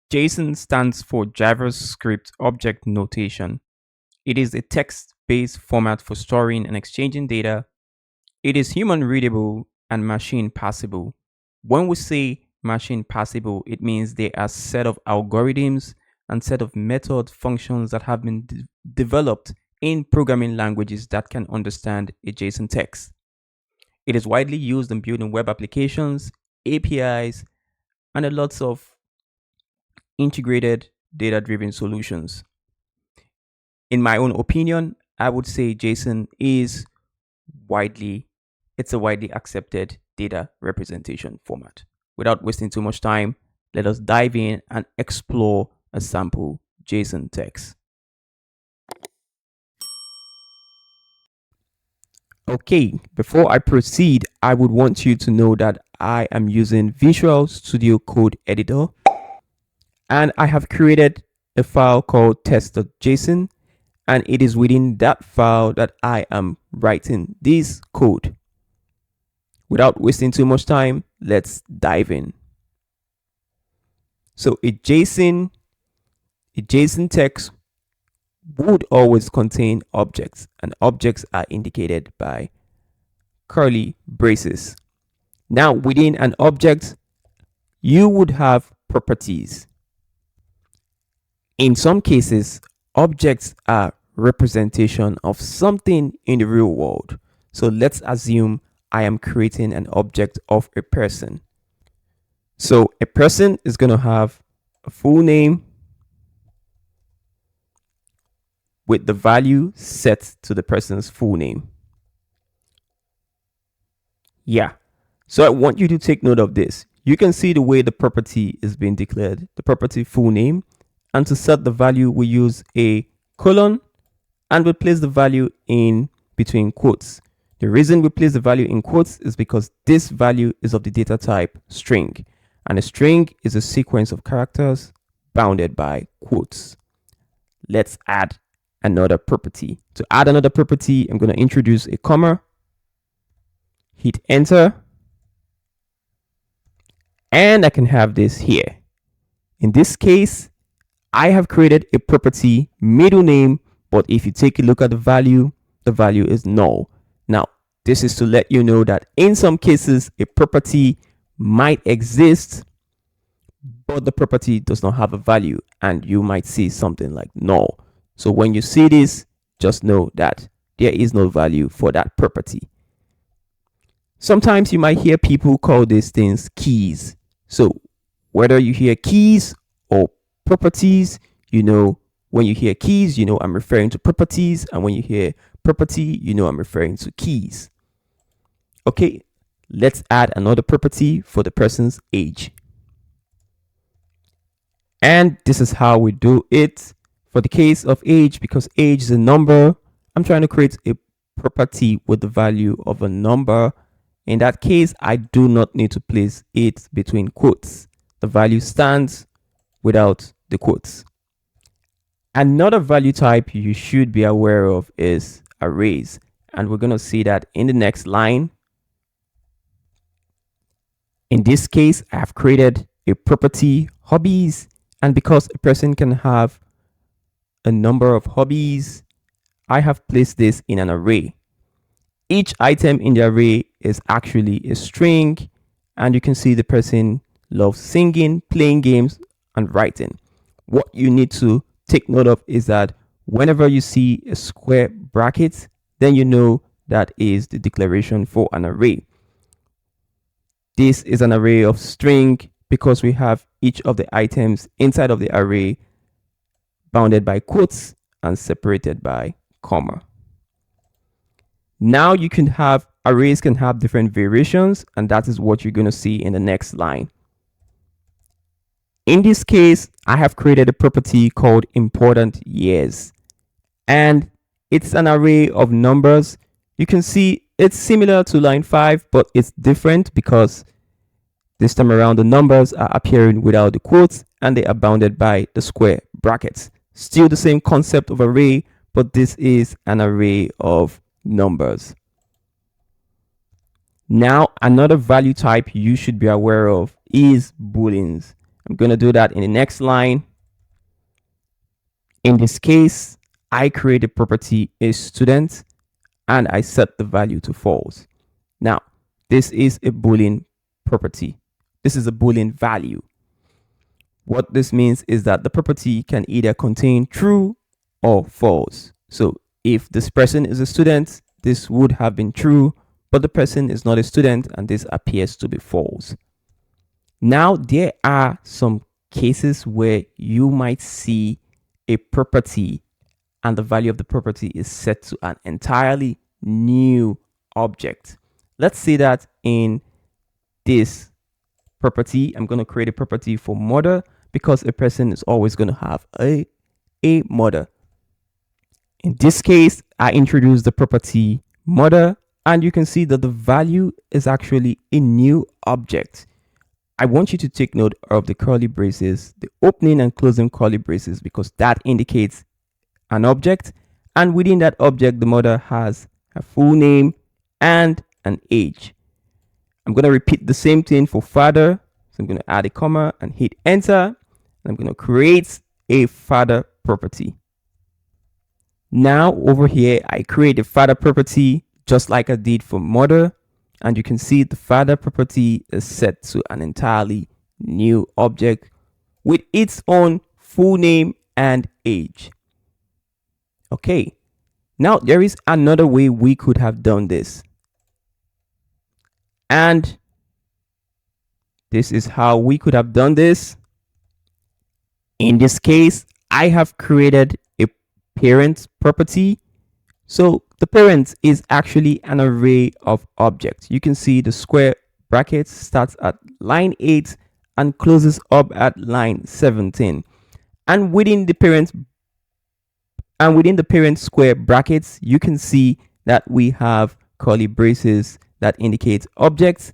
JSON stands for JavaScript Object Notation. It is a text-based format for storing and exchanging data. It is human readable and machine passable. When we say machine passable, it means there are a set of algorithms and set of method functions that have been developed in programming languages that can understand a JSON text. It is widely used in building web applications, APIs, and a lots of integrated data-driven solutions. In my own opinion, I would say JSON is it's a widely accepted data representation format. Without wasting too much time, let us dive in and explore a sample JSON text. Okay, before I proceed, I would want you to know that I am using Visual Studio Code Editor and I have created a file called test.json, and it is within that file that I am writing this code. Without wasting too much time, let's dive in. So a JSON text would always contain objects, and objects are indicated by curly braces. Now within an object, you would have properties. In some cases, objects are representation of something in the real world. So let's assume I am creating an object of a person. So a person is going to have a full name with the value set to the person's full name. Yeah. So I want you to take note of this. You can see the way the property is being declared, the property full name. And to set the value, we use a colon and we place the value in between quotes. The reason we place the value in quotes is because this value is of the data type string, and a string is a sequence of characters bounded by quotes. Let's add another property. To add another property, I'm going to introduce a comma, hit enter, and I can have this here. In this case, I have created a property middle name, but if you take a look at the value is null. Now, this is to let you know that in some cases, a property might exist, but the property does not have a value, and you might see something like null. So when you see this, just know that there is no value for that property. Sometimes you might hear people call these things keys. So whether you hear keys or properties, you know, when you hear keys, you know I'm referring to properties, and when you hear property, you know I'm referring to keys. Okay, let's add another property for the person's age. And this is how we do it for the case of age. Because age is a number, I'm trying to create a property with the value of a number. In that case, I do not need to place it between quotes. The value stands without the quotes. Another value type you should be aware of is arrays, and we're going to see that in the next line. In this case, I have created a property hobbies, and because a person can have a number of hobbies, I have placed this in an array. Each item in the array is actually a string, and you can see the person loves singing, playing games, and writing. What you need to take note of is that whenever you see a square bracket, then you know that is the declaration for an array. This is an array of string because we have each of the items inside of the array bounded by quotes and separated by comma. Now you can have arrays can have different variations, and that is what you're going to see in the next line. In this case, I have created a property called important years, and it's an array of numbers. You can see it's similar to line 5, but it's different because this time around the numbers are appearing without the quotes and they are bounded by the square brackets. Still the same concept of array, but this is an array of numbers. Now, another value type you should be aware of is booleans. I'm going to do that in the next line. In this case, I create a property a student and I set the value to false. Now, this is a boolean property. This is a boolean value. What this means is that the property can either contain true or false. So if this person is a student, this would have been true, but the person is not a student and this appears to be false. Now, there are some cases where you might see a property and the value of the property is set to an entirely new object. Let's say that in this property, I'm going to create a property for mother because a person is always going to have a mother. In this case, I introduce the property mother and you can see that the value is actually a new object. I want you to take note of the curly braces, the opening and closing curly braces, because that indicates an object. And within that object, the mother has a full name and an age. I'm going to repeat the same thing for father. So I'm going to add a comma and hit enter. And I'm going to create a father property. Now over here, I create a father property just like I did for mother. And you can see the father property is set to an entirely new object with its own full name and age. Okay, now there is another way we could have done this. And this is how we could have done this. In this case, I have created a parent property. So the parent is actually an array of objects. You can see the square brackets starts at line 8 and closes up at line 17. And within the parent square brackets, you can see that we have curly braces that indicate objects,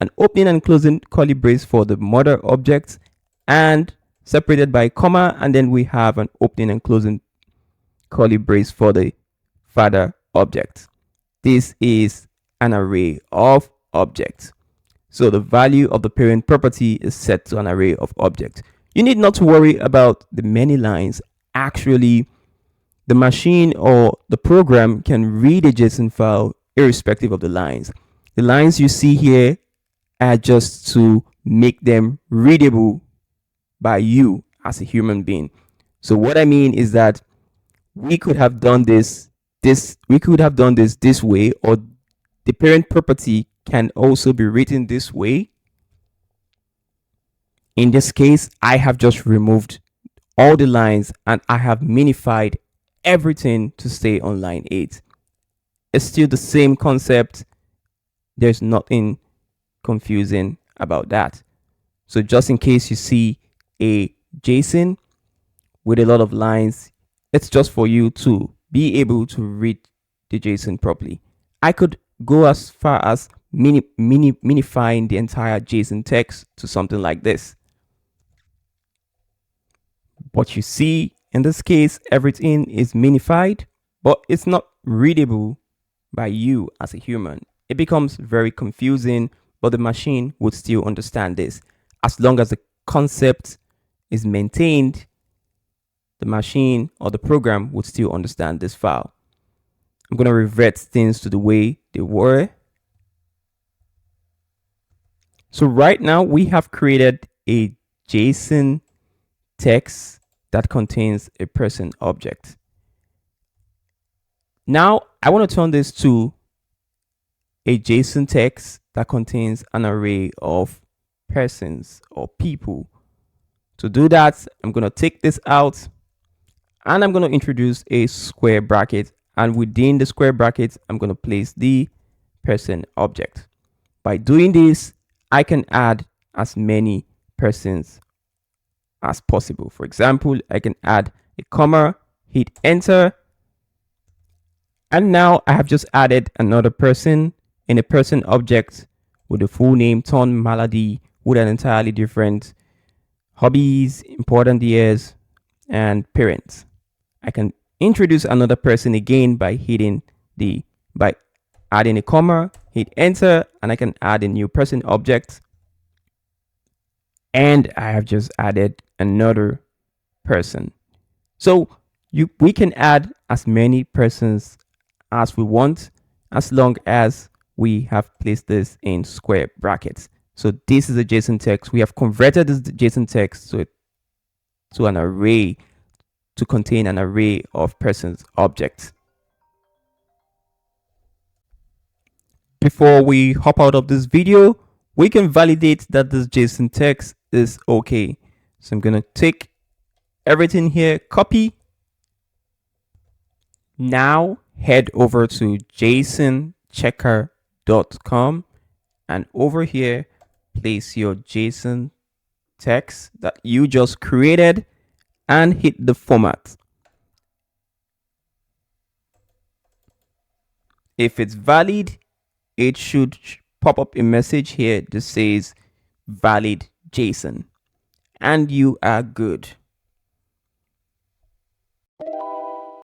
an opening and closing curly brace for the mother object, and separated by comma, and then we have an opening and closing curly brace for the father object. This is an array of objects. So the value of the parent property is set to an array of objects. You need not to worry about the many lines. Actually, the machine or the program can read a JSON file irrespective of the lines. The lines you see here are just to make them readable by you as a human being. So what I mean is that we could have done this way, or the parent property can also be written this way. In this case, I have just removed all the lines and I have minified everything to stay on line 8. It's still the same concept. There's nothing confusing about that. So just in case you see a JSON with a lot of lines, it's just for you to be able to read the JSON properly. I could go as far as minifying the entire JSON text to something like this. But you see, in this case, everything is minified, but it's not readable by you as a human. It becomes very confusing, but the machine would still understand this. As long as the concept is maintained, the machine or the program would still understand this file. I'm going to revert things to the way they were. So right now we have created a JSON text that contains a person object. Now I want to turn this to a JSON text that contains an array of persons or people. To do that, I'm going to take this out and I'm going to introduce a square bracket, and within the square bracket I'm going to place the person object. By doing this, I can add as many persons as possible. For example, I can add a comma, hit enter, and now I have just added another person in a person object with a full name, Ton Malady, with an entirely different hobbies, important years, and parents. I can introduce another person again by adding a comma, hit enter, and I can add a new person object. and I have just added another person. So we can add as many persons as we want, as long as we have placed this in square brackets. So this is a JSON text. We have converted this JSON text to an array, to contain an array of persons objects. Before we hop out of this video, we can validate that this JSON text is okay. So I'm going to take everything here, copy. Now head over to jasonchecker.com, and over here, place your JSON text that you just created and hit the format. If it's valid, it should pop up a message here that says valid JSON, and you are good.